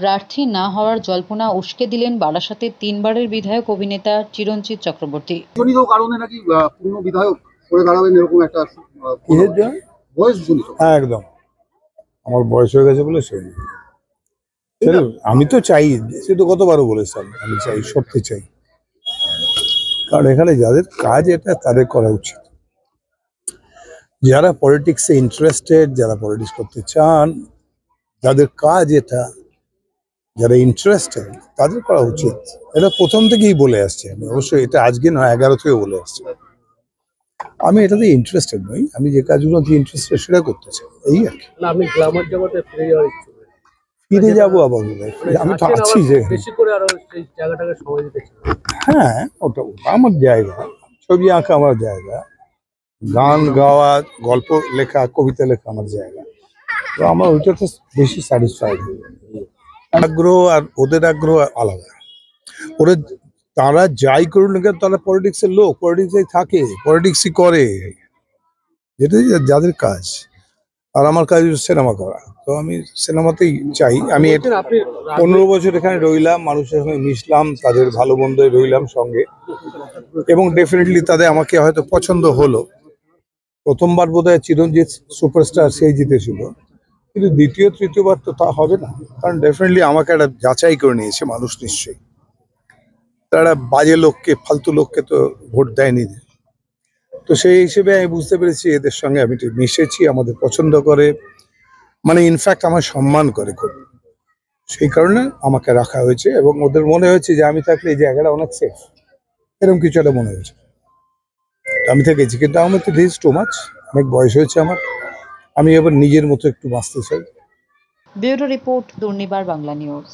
প্রার্থী না হওয়ার জল্পনা উস্কে দিলেন বারাসাতের 3 বারের বিধায়ক অভিনেতা চিরঞ্জিত চক্রবর্তী। জনিত কারণে নাকি পূর্ণ বিধায়ক করে দাঁড়াবেন এরকম একটা বয়স জনিত। হ্যাঁ, একদম আমার বয়স হয়ে গেছে বলে সেই আমি তো চাই, সে তো কতবারও বলেছিলাম আমি চাই, সত্যি চাই, কারণ এখানে যাদের কাজ এটা তাদের করা উচিত। যারা পলিটিক্সে ইন্টারেস্টেড, যারা পলিটিক্স করতে চান, যাদের কাজ এটা, যারা ইন্টারেস্টেড তাদের করা উচিত। এটা প্রথম থেকেই বলে আসছে আমি, অবশ্যই এটা আজকে নয় 11 থেকে বলে আসছে। আমি এটাতে ইন্টারেস্টেড নই, আমি যে কাজগুলোতে ইন্টারেস্টেড সেটা করতে চাই, এই আর কি। আপনি গ্ল্যামার জগতে ফিরে যাওয়ার ইচ্ছুক? ফিরে যাবো আবার, আমি তো আছি যে বেশি করে আরো সেই জায়গাটাকে সময় দিতে চাই। হ্যাঁ, ওটা আমার জায়গা, ছবি আঁকা আমার জায়গা, গান গাওয়া, গল্প লেখা, কবিতা লেখা আমার জায়গা। তো আমার ওইটাতে বেশি স্যাটিসফাইড। আগ্রহ আর ওদের আগ্রহ আলাদা। ওরা তারা যাই করুন না কেন, তারা পলিটিক্সের লোক, পলিটিক্সে থাকে, পলিটিক্সই করে, যেটাই যাদের কাজ। আর আমার কাজ সিনেমা করা, তো আমি সিনেমাতেই চাই। আমি 15 বছর এখানে রইলাম, মানুষের সঙ্গে মিশলাম, তাদের ভালো মন্দে রইলাম সঙ্গে, এবং ডেফিনেটলি তাদের আমাকে হয়তো পছন্দ হলো। প্রথমবার বোধহয় চিরঞ্জিত সুপারস্টার সেই জিতেছিল, কিন্তু দ্বিতীয় তৃতীয়বার তো তা হবে না, কারণ ডেফিনেটলি আমাকে একটা যাচাই করে নিয়েছে মানুষ নিশ্চয়ই। তারা বাজে লোককে, ফালতু লোককে তো ভোট দেয়নি। তো সেই হিসেবে আমি বুঝতে পেরেছি এদের সঙ্গে আমি মিশেছি, আমাদের পছন্দ করে, মানে ইনফ্যাক্ট আমার সম্মান করে খুব, সেই কারণে আমাকে রাখা হয়েছে। এবং ওদের মনে হয়েছে যে আমি থাকলে এই জায়গাটা অনেক সেফ, এরকম কিছু একটা মনে হয়েছে, আমি থেকেছি। কিন্তু আমার তো দিস টু মাচ, অনেক বয়স হয়েছে আমার, আমি এবার নিজের মতো একটু বাঁচতে চাই। Bureau report, Durnibar Bangla news.